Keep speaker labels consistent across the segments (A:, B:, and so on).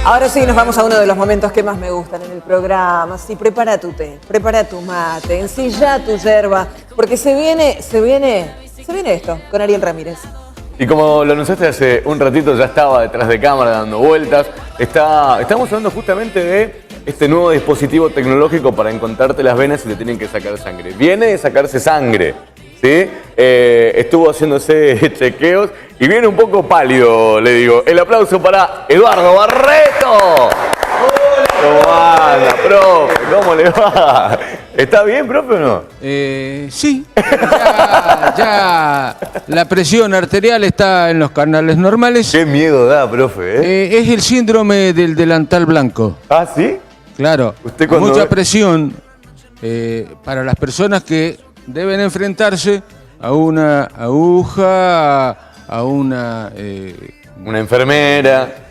A: Ahora sí, nos vamos a uno de los momentos que más me gustan en el programa. Sí, prepara tu té, prepara tu mate, ensilla tu yerba, porque se viene esto con Ariel Ramírez.
B: Y como lo anunciaste hace un ratito, ya estaba detrás de cámara dando vueltas. Estamos hablando justamente de este nuevo dispositivo tecnológico para encontrarte las venas si te tienen que sacar sangre. Viene de sacarse sangre, ¿sí? Estuvo haciéndose chequeos y viene un poco pálido, le digo. El aplauso para Eduardo Barreto. ¿Cómo anda, profe? ¿Cómo le va? ¿Está bien, profe, o no?
C: Sí, ya la presión arterial está en los canales normales.
B: Qué miedo da, profe,
C: Es el síndrome del delantal blanco.
B: ¿Ah, sí?
C: Claro,
B: Usted cuando
C: mucha presión para las personas que deben enfrentarse a una aguja, a una
B: enfermera.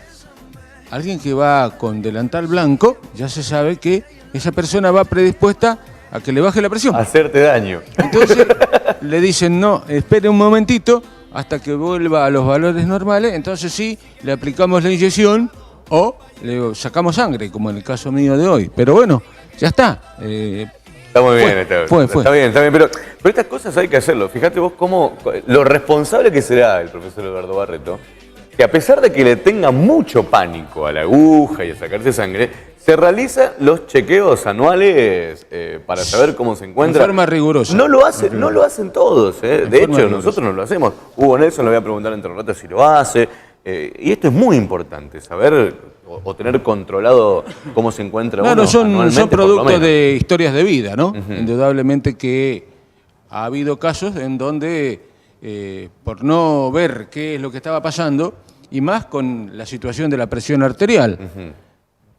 C: Alguien que va con delantal blanco, ya se sabe que esa persona va predispuesta a que le baje la presión.
B: Hacerte daño.
C: Entonces le dicen, no, espere un momentito hasta que vuelva a los valores normales, entonces sí, le aplicamos la inyección o le sacamos sangre, como en el caso mío de hoy. Pero bueno, ya está.
B: Está muy bien, está bien. Pero estas cosas hay que hacerlo. Fíjate vos cómo lo responsable que será el profesor Eduardo Barreto, que a pesar de que le tenga mucho pánico a la aguja y a sacarse sangre, se realizan los chequeos anuales para saber cómo se encuentra.
C: De forma rigurosa.
B: No lo hacen todos. De hecho, nosotros no lo hacemos. Hugo Nelson le voy a preguntar entre un rato si lo hace. Y esto es muy importante, saber o tener controlado cómo se encuentra uno anualmente.
C: Son productos de historias de vida, ¿no? Indudablemente que ha habido casos en donde, por no ver qué es lo que estaba pasando, y más con la situación de la presión arterial,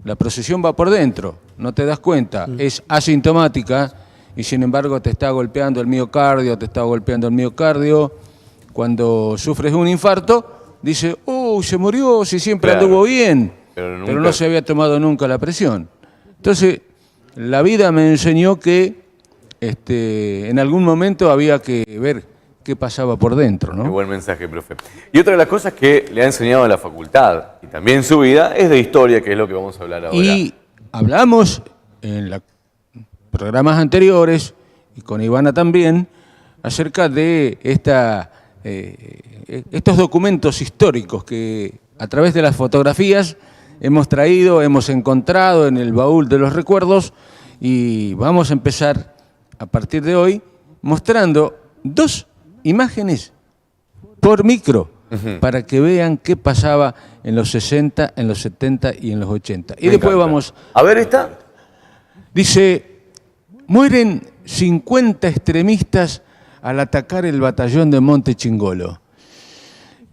C: la procesión va por dentro, no te das cuenta, es asintomática y sin embargo te está golpeando el miocardio, Cuando sufres un infarto, dice, oh, se murió, si siempre anduvo bien, pero no se había tomado nunca la presión. Entonces, la vida me enseñó que en algún momento había que ver qué pasaba por dentro, ¿no?
B: Qué buen mensaje, profe. Y otra de las cosas que le ha enseñado en la facultad y también su vida es de historia, que es lo que vamos a hablar ahora.
C: Y hablamos en los programas anteriores, y con Ivana también, acerca de estos documentos históricos que a través de las fotografías hemos traído, hemos encontrado en el baúl de los recuerdos, y vamos a empezar a partir de hoy mostrando dos imágenes por micro para que vean qué pasaba en los 60, en los 70 y en los 80. Y después vamos...
B: A ver esta.
C: Dice, mueren 50 extremistas al atacar el batallón de Monte Chingolo.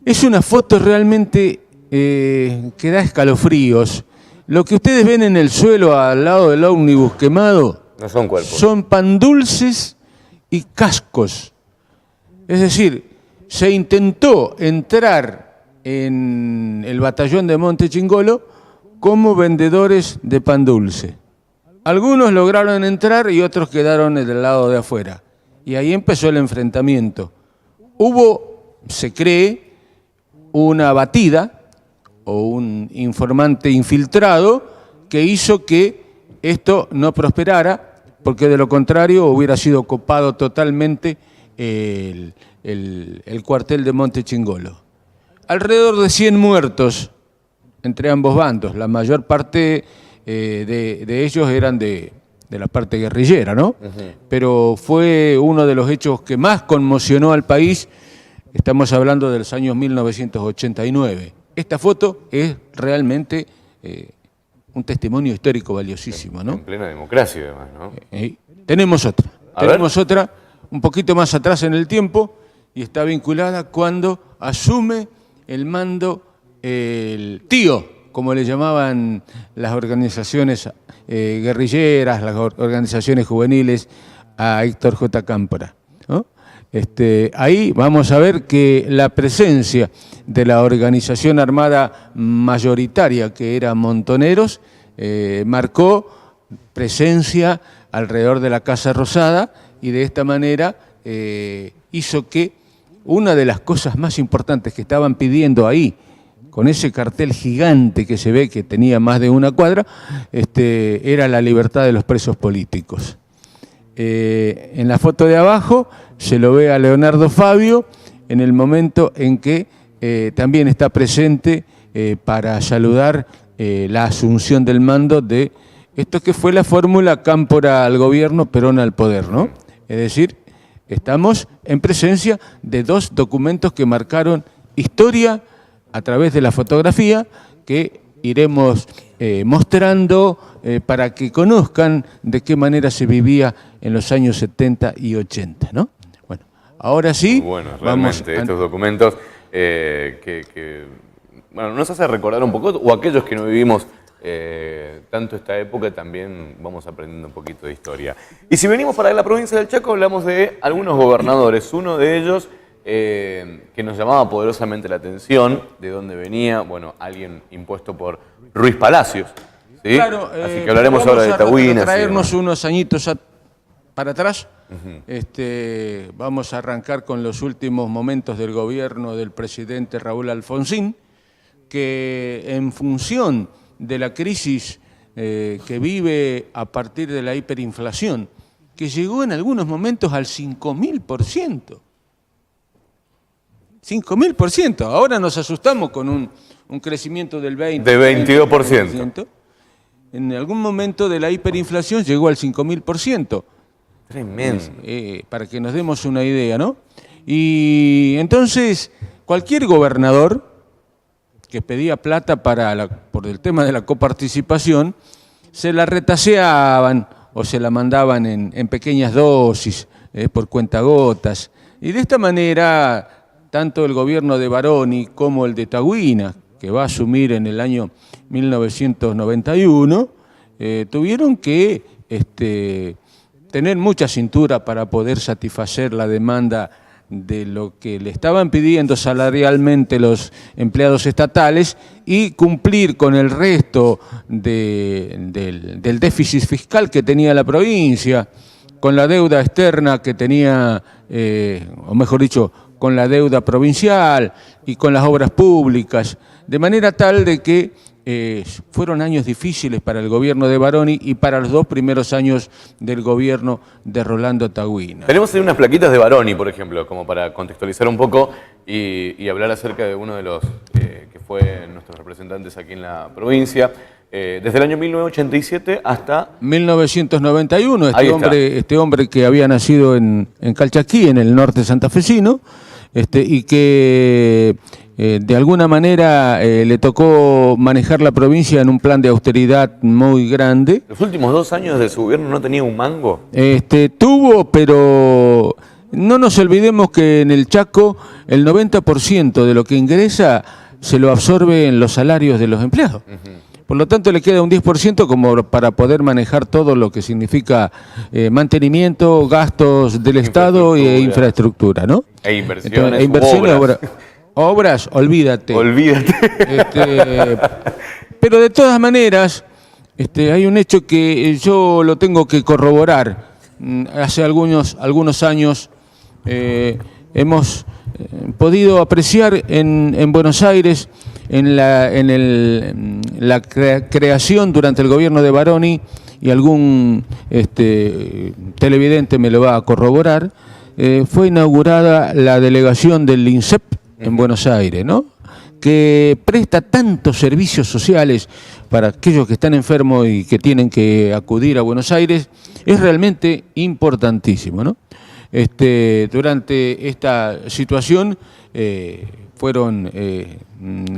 C: Es una foto realmente que da escalofríos. Lo que ustedes ven en el suelo al lado del ómnibus quemado
B: no son cuerpos.
C: Son pan dulces y cascos. Es decir, se intentó entrar en el batallón de Monte Chingolo como vendedores de pan dulce. Algunos lograron entrar y otros quedaron del lado de afuera. Y ahí empezó el enfrentamiento. Hubo, se cree, una batida o un informante infiltrado que hizo que esto no prosperara, porque de lo contrario hubiera sido copado totalmente el cuartel de Monte Chingolo. Alrededor de 100 muertos entre ambos bandos. La mayor parte de ellos eran de la parte guerrillera, ¿no? Pero fue uno de los hechos que más conmocionó al país. Estamos hablando de los años 1989. Esta foto es realmente un testimonio histórico valiosísimo, ¿no?
B: En plena democracia, además, ¿no?
C: Tenemos otra, un poquito más atrás en el tiempo, y está vinculada cuando asume el mando el tío, como le llamaban las organizaciones guerrilleras, las organizaciones juveniles, a Héctor J. Cámpora, ¿no? Ahí vamos a ver que la presencia de la organización armada mayoritaria, que era Montoneros, marcó presencia alrededor de la Casa Rosada, y de esta manera hizo que una de las cosas más importantes que estaban pidiendo ahí con ese cartel gigante que se ve que tenía más de una cuadra, era la libertad de los presos políticos. En la foto de abajo se lo ve a Leonardo Fabio en el momento en que también está presente para saludar la asunción del mando de esto que fue la fórmula Cámpora al gobierno, Perón al poder, ¿no? Es decir, estamos en presencia de dos documentos que marcaron historia a través de la fotografía que iremos mostrando para que conozcan de qué manera se vivía en los años 70 y 80, ¿no? Bueno, ahora sí,
B: bueno, realmente estos documentos bueno, nos hace recordar un poco, o aquellos que no vivimos tanto esta época, también vamos aprendiendo un poquito de historia. Y si venimos para la provincia del Chaco, hablamos de algunos gobernadores. Uno de ellos que nos llamaba poderosamente la atención, de dónde venía, bueno, alguien impuesto por Ruiz Palacios, ¿sí? Claro, así que hablaremos ahora de Tahuina.
C: Vamos a traernos unos añitos para atrás. Vamos a arrancar con los últimos momentos del gobierno del presidente Raúl Alfonsín, que en función de la crisis que vive a partir de la hiperinflación, que llegó en algunos momentos al 5.000%. 5.000%. Ahora nos asustamos con un crecimiento del 20%.
B: De 22%.
C: En algún momento de la hiperinflación llegó al 5.000%.
B: Tremendo.
C: Para que nos demos una idea, ¿no? Y entonces, cualquier gobernador que pedía plata por el tema de la coparticipación, se la retaseaban o se la mandaban en pequeñas dosis, por cuentagotas. Y de esta manera, tanto el gobierno de Baroni como el de Tahuina, que va a asumir en el año 1991, tuvieron que tener mucha cintura para poder satisfacer la demanda de lo que le estaban pidiendo salarialmente los empleados estatales y cumplir con el resto del déficit fiscal que tenía la provincia, con la deuda externa que tenía, o mejor dicho, con la deuda provincial y con las obras públicas, de manera tal de que fueron años difíciles para el gobierno de Baroni y para los 2 primeros años del gobierno de Rolando Tahuina.
B: Tenemos ahí unas plaquitas de Baroni, por ejemplo, como para contextualizar un poco y hablar acerca de uno de los que fue nuestros representantes aquí en la provincia. Desde el año 1987 hasta
C: 1991, este hombre que había nacido en Calchaquí, en el norte santafesino, y que de alguna manera le tocó manejar la provincia en un plan de austeridad muy grande.
B: ¿Los últimos 2 años de su gobierno no tenía un mango?
C: Tuvo, pero no nos olvidemos que en el Chaco el 90% de lo que ingresa se lo absorbe en los salarios de los empleados. Por lo tanto, le queda un 10% como para poder manejar todo lo que significa mantenimiento, gastos del Estado e infraestructura, ¿no?
B: E inversiones,
C: obras, olvídate.
B: Olvídate.
C: Pero de todas maneras, hay un hecho que yo lo tengo que corroborar. Hace algunos años hemos podido apreciar en Buenos Aires, en la creación durante el gobierno de Baroni, y algún televidente me lo va a corroborar, fue inaugurada la delegación del INSEP en Buenos Aires, ¿no? Que presta tantos servicios sociales para aquellos que están enfermos y que tienen que acudir a Buenos Aires. Es realmente importantísimo, ¿no? Durante esta situación fueron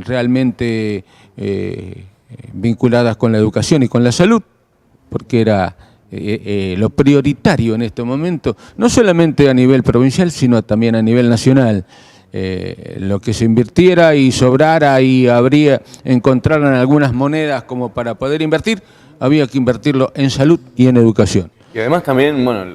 C: realmente vinculadas con la educación y con la salud, porque era lo prioritario en este momento, no solamente a nivel provincial, sino también a nivel nacional. Lo que se invirtiera y sobrara y encontraran algunas monedas como para poder invertir, había que invertirlo en salud y en educación.
B: Y además también, bueno,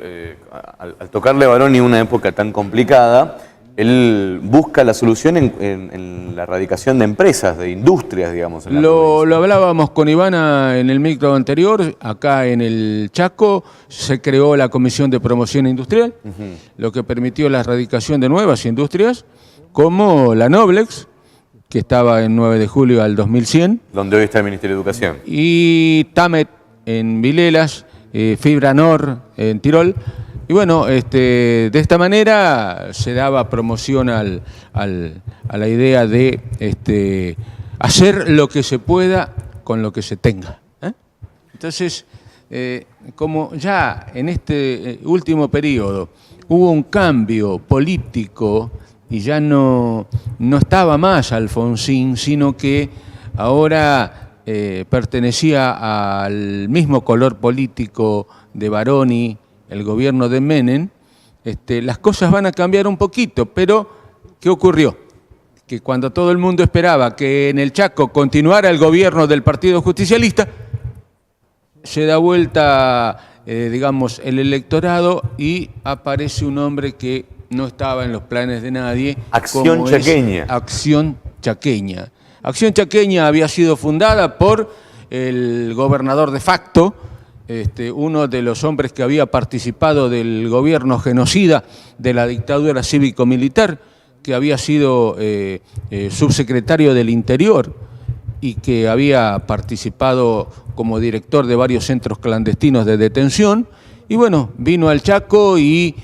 B: al tocarle a Baroni una época tan complicada, él busca la solución en la erradicación de empresas, de industrias, digamos.
C: Lo hablábamos con Ivana en el micro anterior. Acá en el Chaco se creó la Comisión de Promoción Industrial, lo que permitió la erradicación de nuevas industrias, como la Noblex, que estaba en 9 de julio al 2100,
B: Donde hoy está el Ministerio de Educación.
C: y Tamet en Vilelas, Fibra Nor en Tirol. Y bueno, de esta manera se daba promoción a la idea de hacer lo que se pueda con lo que se tenga. Entonces, como ya en este último periodo hubo un cambio político y ya no estaba más Alfonsín, sino que ahora pertenecía al mismo color político de Baroni, el gobierno de Menem, las cosas van a cambiar un poquito, pero ¿qué ocurrió? Que cuando todo el mundo esperaba que en el Chaco continuara el gobierno del Partido Justicialista, se da vuelta, digamos, el electorado y aparece un hombre que no estaba en los planes de nadie.
B: Acción Chaqueña.
C: Acción Chaqueña. Acción Chaqueña había sido fundada por el gobernador de facto, uno de los hombres que había participado del gobierno genocida de la dictadura cívico-militar, que había sido subsecretario del Interior y que había participado como director de varios centros clandestinos de detención. Y bueno, vino al Chaco y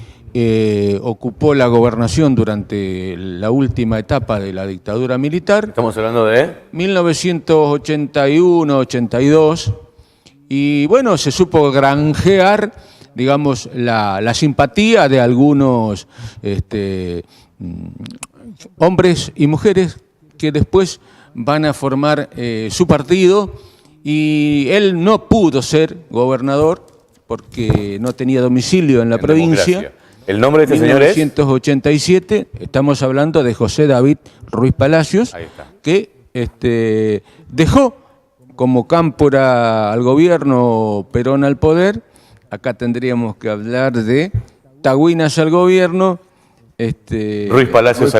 C: ocupó la gobernación durante la última etapa de la dictadura militar.
B: Estamos hablando de
C: 1981-82. Y bueno, se supo granjear, digamos, la simpatía de algunos hombres y mujeres que después van a formar su partido, y él no pudo ser gobernador porque no tenía domicilio en la provincia.
B: democracia. ¿El nombre de este señor es?
C: 1987, estamos hablando de José David Ruiz Palacios,
B: Ahí está.
C: que dejó como cámpora al gobierno, Perón al poder. Acá tendríamos que hablar de Tagüinas al gobierno,
B: Ruiz Palacios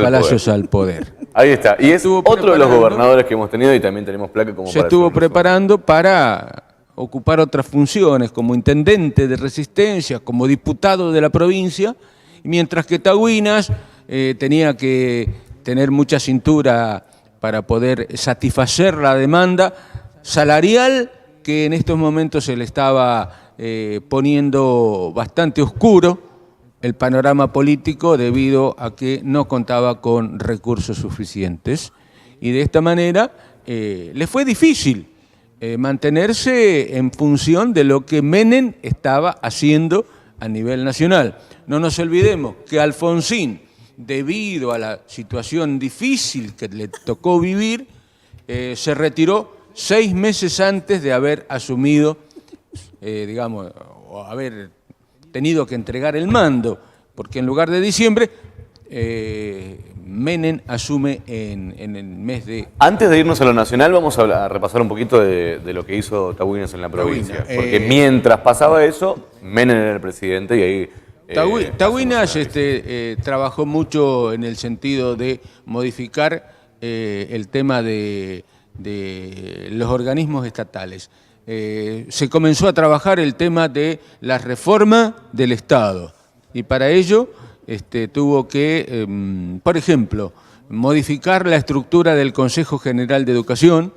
C: al poder.
B: Ahí está. Y es
C: Estuvo
B: otro de los
C: preparando.
B: gobernadores que hemos tenido y también tenemos placa como
C: Se
B: para
C: estuvo
B: hacer un resumen.
C: preparando para ocupar otras funciones, como intendente de Resistencia, como diputado de la provincia, mientras que Tagüinas tenía que tener mucha cintura para poder satisfacer la demanda salarial que en estos momentos se le estaba poniendo bastante oscuro el panorama político debido a que no contaba con recursos suficientes. Y de esta manera le fue difícil mantenerse en función de lo que Menem estaba haciendo a nivel nacional. No nos olvidemos que Alfonsín, debido a la situación difícil que le tocó vivir, se retiró 6 meses antes de haber asumido, digamos, o haber tenido que entregar el mando, porque en lugar de diciembre, Menem asume en el mes de...
B: Antes de irnos a lo nacional, vamos a repasar un poquito de lo que hizo Tagüinas en la provincia.
C: Tagüinas,
B: Porque mientras pasaba eso, Menem era el presidente y ahí...
C: Tagüinas trabajó mucho en el sentido de modificar el tema de los organismos estatales. Se comenzó a trabajar el tema de la reforma del Estado y para ello tuvo que, por ejemplo, modificar la estructura del Consejo General de Educación.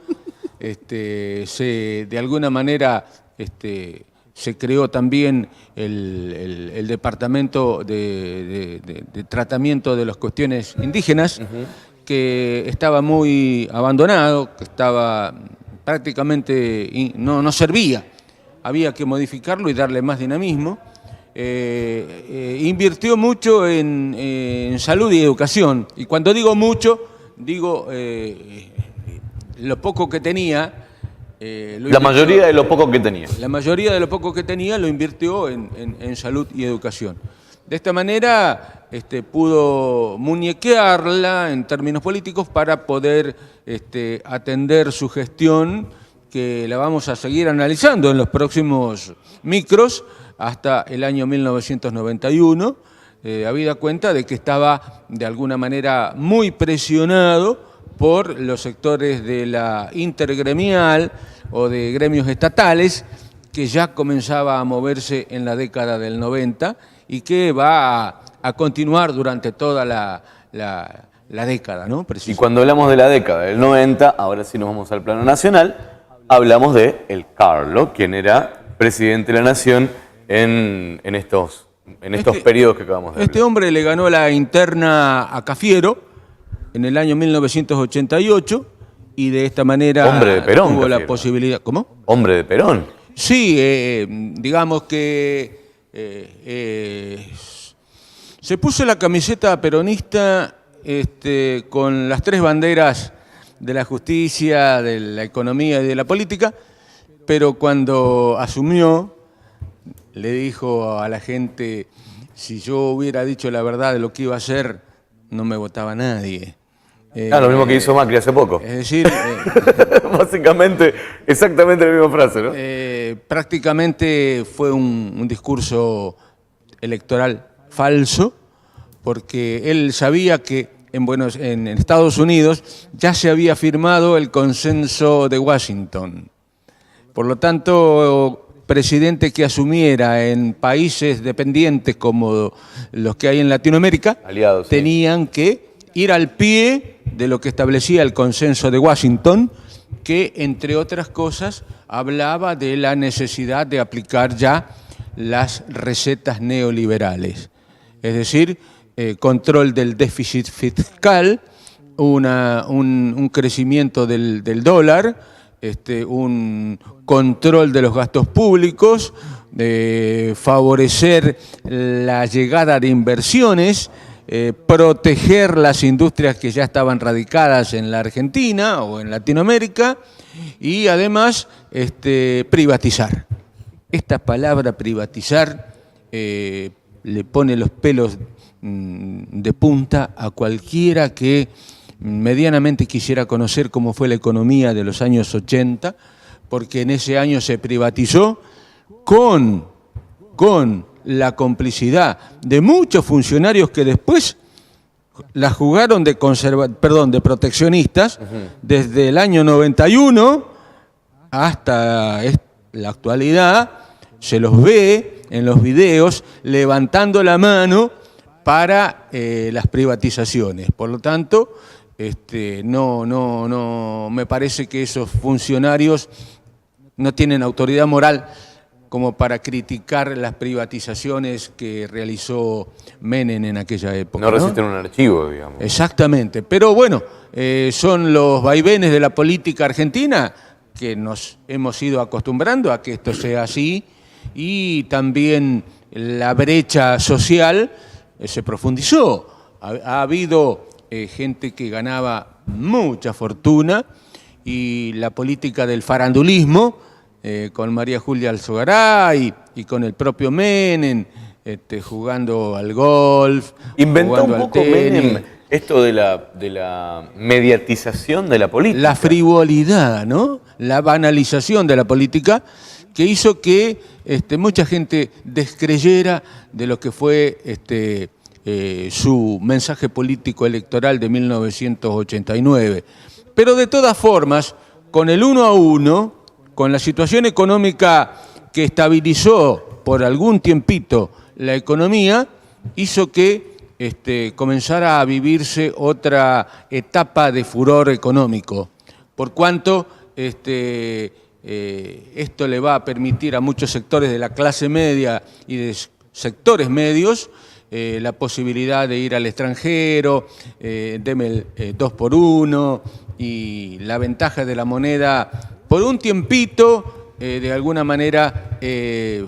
C: De alguna manera se creó también el Departamento de Tratamiento de las Cuestiones Indígenas, que estaba muy abandonado, que estaba prácticamente no servía. Había que modificarlo y darle más dinamismo. Invirtió mucho en salud y educación. Y cuando digo mucho, digo lo poco que tenía.
B: La mayoría de lo poco que tenía.
C: La mayoría de lo poco que tenía lo invirtió en salud y educación. De esta manera pudo muñequearla en términos políticos para poder atender su gestión, que la vamos a seguir analizando en los próximos micros hasta el año 1991, habida cuenta de que estaba de alguna manera muy presionado por los sectores de la intergremial o de gremios estatales, que ya comenzaba a moverse en la década del 90 y que va a continuar durante toda la la década, ¿no?
B: Y cuando hablamos de la década del 90, ahora sí nos vamos al plano nacional, hablamos de el Carlo, quien era presidente de la Nación en estos periodos que acabamos de ver.
C: Este hombre le ganó la interna a Cafiero en el año 1988 y de esta manera
B: Hombre de Perón,
C: tuvo la
B: Cafiero.
C: posibilidad... ¿Cómo?
B: Hombre de Perón.
C: Sí, digamos que se puso la camiseta peronista con las tres banderas de la justicia, de la economía y de la política, pero cuando asumió le dijo a la gente, si yo hubiera dicho la verdad de lo que iba a hacer, no me votaba nadie.
B: Lo mismo que hizo Macri hace poco.
C: Es decir...
B: Básicamente, exactamente la misma frase, ¿no?
C: Prácticamente fue un discurso electoral falso, porque él sabía que en Estados Unidos ya se había firmado el consenso de Washington. Por lo tanto, presidente que asumiera en países dependientes como los que hay en Latinoamérica,
B: Aliados, sí,
C: tenían que ir al pie de lo que establecía el consenso de Washington, que, entre otras cosas, hablaba de la necesidad de aplicar ya las recetas neoliberales. Es decir, control del déficit fiscal, un crecimiento del dólar, un control de los gastos públicos, favorecer la llegada de inversiones, proteger las industrias que ya estaban radicadas en la Argentina o en Latinoamérica y además privatizar. Esta palabra privatizar le pone los pelos de punta a cualquiera que medianamente quisiera conocer cómo fue la economía de los años 80, porque en ese año se privatizó con la complicidad de muchos funcionarios que después la jugaron de proteccionistas, desde el año 91 hasta la actualidad. Se los ve en los videos levantando la mano para las privatizaciones. Por lo tanto, no me parece que esos funcionarios no tienen autoridad moral como para criticar las privatizaciones que realizó Menem en aquella época.
B: No resisten un archivo, digamos.
C: Exactamente. Pero bueno, son los vaivenes de la política argentina que nos hemos ido acostumbrando a que esto sea así, y también la brecha social se profundizó. Ha habido gente que ganaba mucha fortuna, y la política del farandulismo, con María Julia Alzogaray y con el propio Menem, jugando al golf,
B: inventó
C: jugando
B: un
C: al
B: poco
C: tenis.
B: Menem esto de la mediatización de la política.
C: La frivolidad, ¿no? La banalización de la política, que hizo que mucha gente descreyera de lo que fue su mensaje político electoral de 1989. Pero de todas formas, con el 1 a 1, con la situación económica que estabilizó por algún tiempito la economía, hizo que comenzara a vivirse otra etapa de furor económico, por cuanto esto le va a permitir a muchos sectores de la clase media y de sectores medios la posibilidad de ir al extranjero, deme el 2x1, y la ventaja de la moneda por un tiempito de alguna manera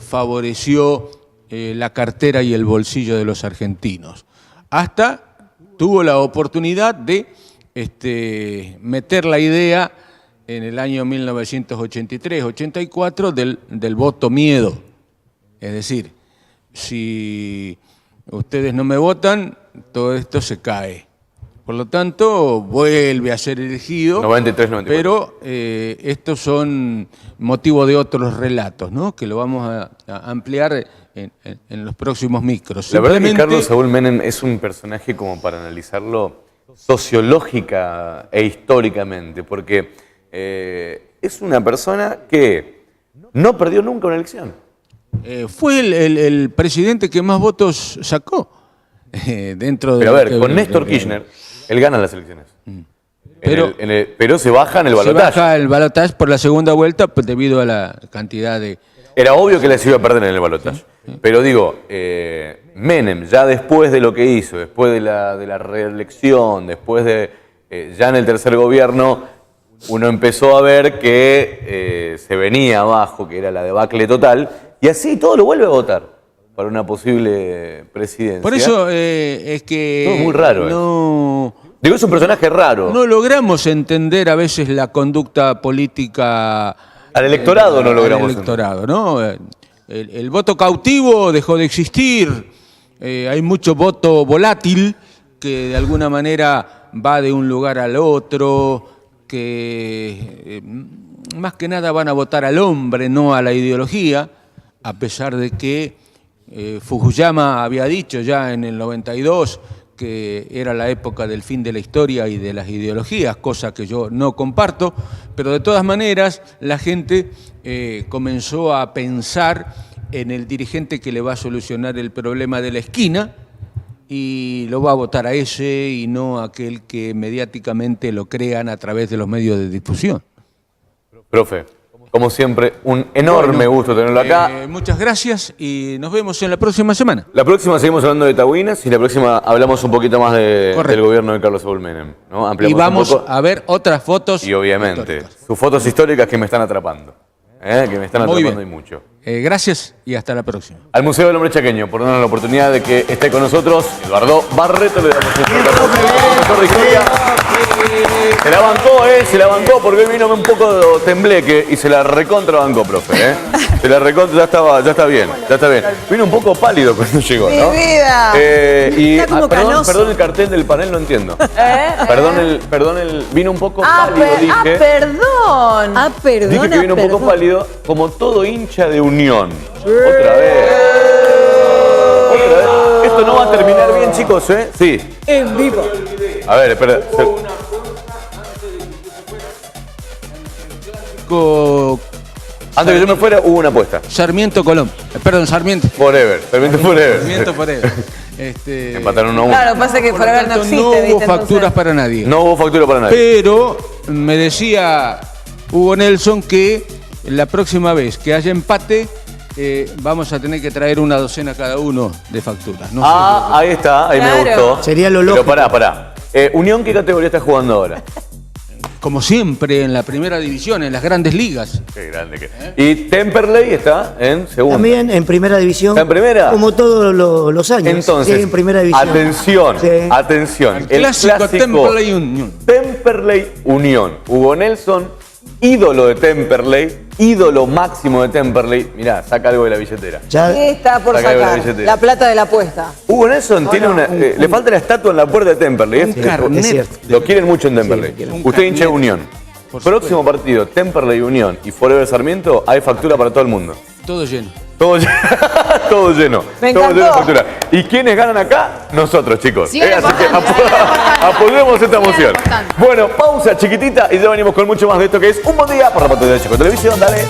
C: favoreció la cartera y el bolsillo de los argentinos. Hasta tuvo la oportunidad de meter la idea en el año 1983-84 del voto miedo. Es decir, si ustedes no me votan, todo esto se cae. Por lo tanto, vuelve a ser elegido.
B: 93-94.
C: Pero estos son motivo de otros relatos, ¿no? Que lo vamos a ampliar en los próximos micros.
B: La verdad es que Carlos Saúl Menem es un personaje como para analizarlo sociológica e históricamente, porque es una persona que no perdió nunca una elección.
C: Fue el presidente que más votos sacó dentro de...
B: Pero a ver, con Néstor Kirchner, Él gana las elecciones.
C: Pero-
B: Pero se baja en el
C: Se
B: balotaje.
C: baja el balotaje por la segunda vuelta pues, debido a la cantidad de...
B: Era obvio que les iba a perder en el balotaje. Pero digo, Menem, ya después de lo que hizo, después de la reelección, después de ya en el tercer gobierno, uno empezó a ver que se venía abajo, que era la debacle total, y así todo lo vuelve a votar para una posible presidencia.
C: Por eso es que...
B: Todo muy raro,
C: No,
B: Digo, es un personaje raro.
C: no logramos entender a veces la conducta política...
B: Al electorado no
C: al
B: logramos
C: electorado, ¿no? El voto cautivo dejó de existir, hay mucho voto volátil que de alguna manera va de un lugar al otro, que más que nada van a votar al hombre, no a la ideología, a pesar de que Fukuyama había dicho ya en el 92 que era la época del fin de la historia y de las ideologías, cosa que yo no comparto, pero de todas maneras la gente comenzó a pensar en el dirigente que le va a solucionar el problema de la esquina y lo va a votar a ese y no a aquel que mediáticamente lo crean a través de los medios de difusión.
B: Profe, como siempre, un enorme
C: Bueno,
B: gusto tenerlo acá.
C: Muchas gracias y nos vemos en la próxima semana.
B: La próxima seguimos hablando de Tahuinas y la próxima hablamos un poquito más
C: Correcto.
B: del gobierno de Carlos Saúl Menem, ¿no?
C: Y
B: Ampliamos
C: vamos
B: un poco.
C: a ver otras fotos.
B: Y obviamente,
C: históricas.
B: sus fotos históricas que me están atrapando. Que me están
C: Muy
B: atrapando y
C: bien.
B: mucho.
C: Gracias y hasta la próxima.
B: Al Museo del Hombre Chaqueño por darnos la oportunidad de que esté con nosotros Eduardo Barreto. Le damos un fuerte aplauso, profesor de historia. Se la bancó porque hoy vino un poco tembleque y se la recontra bancó, profe, Se la recontra, ya está bien. Vino un poco pálido cuando llegó, ¿no?
A: Mi vida.
D: Está como canoso.
B: Perdón el cartel del panel, no entiendo. Perdón vino un poco pálido, dije.
A: Perdón.
D: Perdona,
B: Dije que vino un poco
D: perdón.
B: pálido, como todo hincha de Unión. Otra vez. Esto no va a terminar bien, chicos, ¿eh? Sí.
D: En vivo.
B: A ver, espera. Antes que yo me fuera, hubo una apuesta.
C: Sarmiento Colón. Perdón, Sarmiento.
B: Forever. Sarmiento Forever.
C: Sarmiento Forever.
B: Empataron 1-1.
A: Claro, pasa que
C: Por lo
A: Forever no
C: tanto,
A: existe,
C: no hubo
A: ¿viste?
C: facturas
A: Entonces,
C: para nadie.
B: No hubo factura para nadie.
C: Pero me decía Hugo Nelson que la próxima vez que haya empate vamos a tener que traer una docena cada uno de facturas. No sé.
B: Ahí está, ahí me
A: Claro.
B: gustó.
D: Sería lo
B: Pero
D: lógico.
B: pará. Unión, ¿qué categoría está jugando ahora?
C: Como siempre en la primera división, en las grandes ligas.
B: Qué grande que. Y Temperley está en segunda.
D: También en primera división.
B: ¿Está en primera?
D: Como todos los años.
B: Entonces,
D: Sí, en primera división.
B: atención,
D: Sí.
B: atención.
C: El clásico Temperley Unión.
B: Temperley Unión. Hugo Nelson, ídolo de Temperley, ídolo máximo de Temperley. Mirá, saca algo de la billetera.
D: Ya,
A: ¿qué está por
B: Saca de la
A: sacar?
B: billetera.
A: La plata de la apuesta.
B: Hugo Nelson tiene le falta la estatua en la puerta de Temperley.
C: Un carnet.
D: es cierto.
B: Lo quieren mucho en Temperley.
D: Sí, lo quieren.
B: Usted hincha de
C: carnet.
B: Unión.
C: Por
B: Próximo partido, Temperley Unión y Forever Sarmiento, hay factura para todo el mundo.
C: Todo lleno.
B: Todo lleno. Todo lleno.
A: Me
B: Todo lleno de
A: encantó.
B: factura. ¿Y quiénes ganan acá? Nosotros, chicos.
E: Sí, era
B: Así que
E: importante, era importante.
B: apoyemos esta
E: Sí, era
B: moción.
E: importante.
B: Bueno, pausa chiquitita y ya venimos con mucho más de esto que es Un Buen Día por la pantalla de Chico Televisión. Dale.